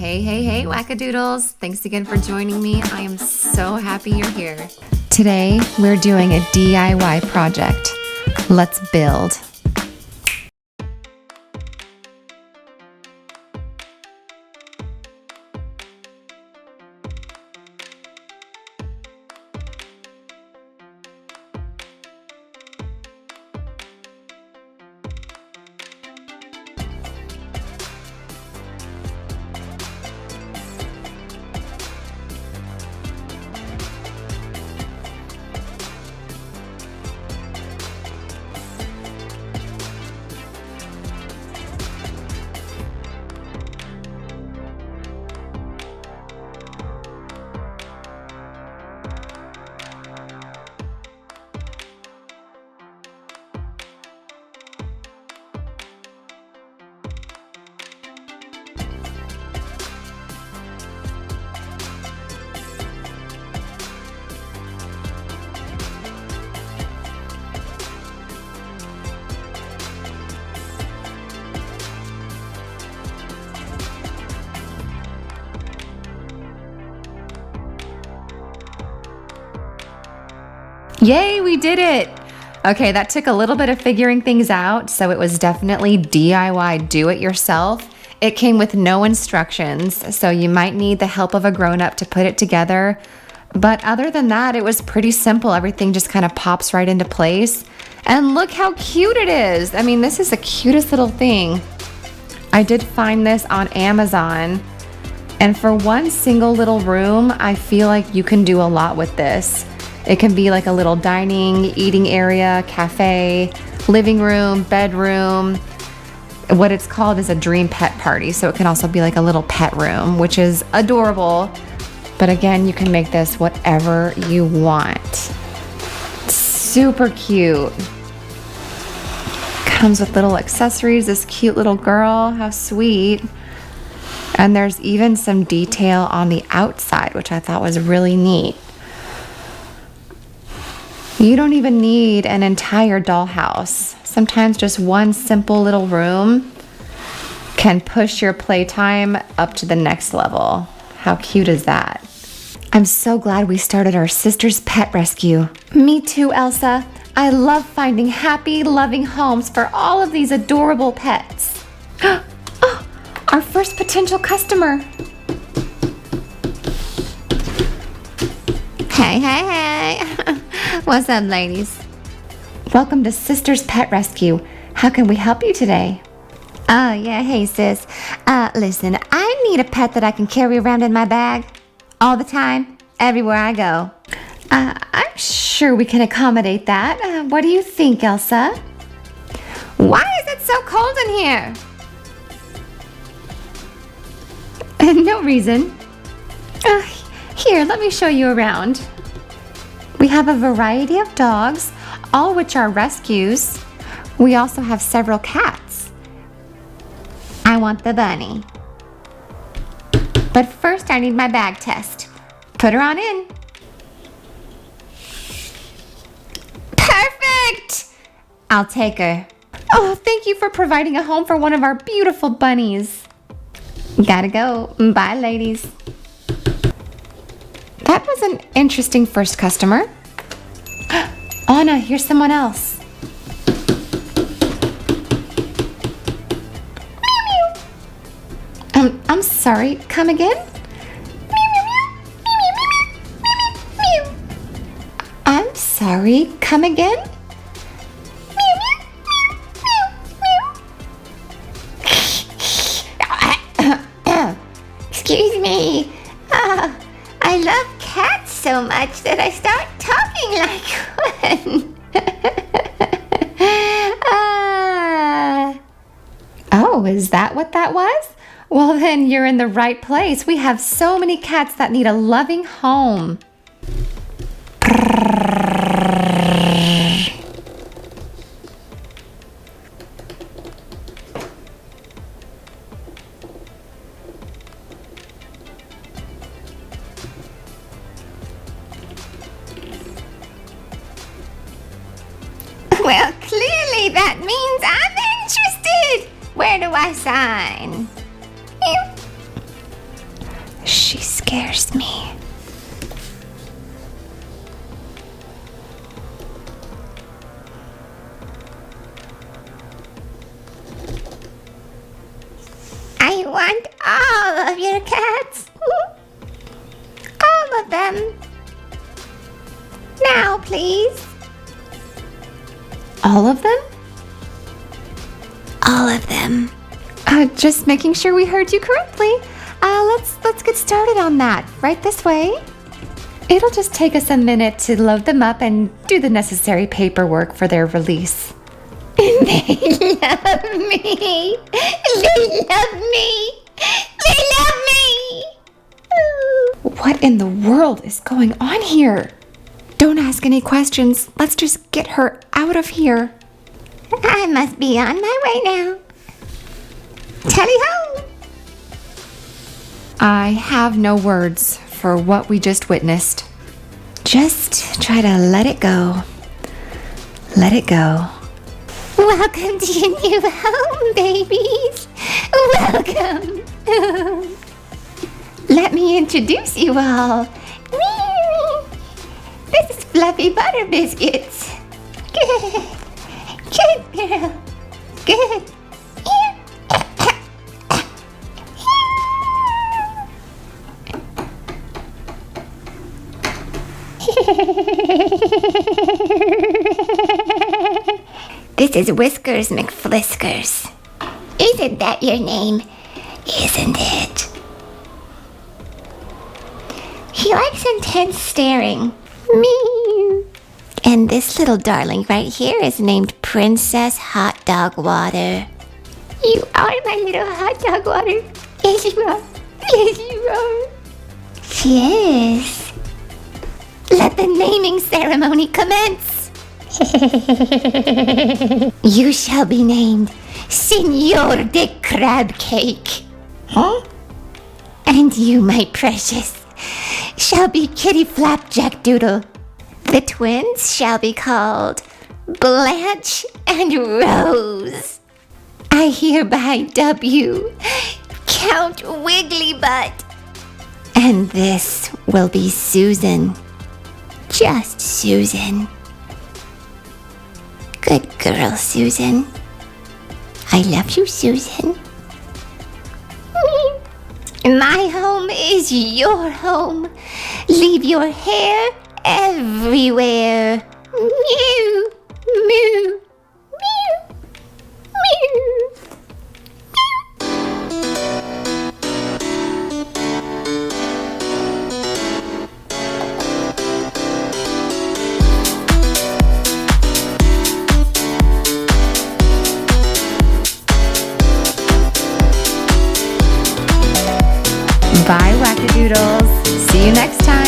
Hey, Wackadoodles. Thanks again for joining me. I am so happy you're here. Today, we're doing a DIY project. Let's build. Yay, we did it! Okay, that took a little bit of figuring things out, so it was definitely DIY, do it yourself. It came with no instructions, so you might need the help of a grown-up to put it together. But other than that, it was pretty simple. Everything just kind of pops right into place. And look how cute it is! I mean, this is the cutest little thing. I did find this on Amazon, and for one single little room, I feel like you can do a lot with this. It can be like a little dining, eating area, cafe, living room, bedroom. What it's called is a dream pet party. So it can also be like a little pet room, which is adorable. But again, you can make this whatever you want. Super cute. Comes with little accessories, this cute little girl, how sweet. And there's even some detail on the outside, which I thought was really neat. You don't even need an entire dollhouse. Sometimes just one simple little room can push your playtime up to the next level. How cute is that? I'm so glad we started our sister's pet rescue. Me too, Elsa. I love finding happy, loving homes for all of these adorable pets. Oh, our first potential customer. Hey. What's up, ladies? Welcome to Sister's Pet Rescue. How can we help you today? Oh, yeah. Hey, sis. Listen, I need a pet that I can carry around in my bag all the time, everywhere I go. I'm sure we can accommodate that. What do you think, Elsa? Why is it so cold in here? No reason. Here, let me show you around. We have a variety of dogs, all which are rescues. We also have several cats. I want the bunny. But first I need my bag test. Put her on in. Perfect! I'll take her. Oh, thank you for providing a home for one of our beautiful bunnies. Gotta go. Bye, ladies. That was an interesting first customer. Anna, here's someone else. Meow, meow. I'm sorry, come again? Meow. I'm sorry, come again? Excuse me. I love cats so much that I start talking like one. Oh, is that what that was? Well, then you're in the right place. We have so many cats that need a loving home. Well, clearly that means I'm interested. Where do I sign? scares me. I want all of your cats. All of them. Now, please. All of them? All of them. Just making sure we heard you correctly. Let's get started on that. Right this way. It'll just take us a minute to load them up and do the necessary paperwork for their release. They love me. They love me. They love me. What in the world is going on here? Don't ask any questions. Let's just get her out of here. I must be on my way now. Tally-ho! I have no words for what we just witnessed. Just try to let it go. Let it go. Welcome to your new home, babies. Welcome. Let me introduce you all. This is Fluffy Butter Biscuits. Good. Good girl. Good. This is Whiskers McFliskers. Isn't that your name? Isn't it? He likes intense staring. Me. And this little darling right here is named Princess Hot Dog Water. You are my little hot dog water. Yes, you are. Yes, you are. Yes. Let the naming ceremony commence. You shall be named Senor de Crab Cake. Huh? And you, my precious, shall be Kitty Flapjack Doodle. The twins shall be called Blanche and Rose. I hereby dub you Count Wiggly Butt. And this will be Susan. Just Susan. Good girl, Susan. I love you, Susan. My home is your home. Leave your hair everywhere. Mew, mew, mew, mew. Bye, Wackadoodles. See you next time.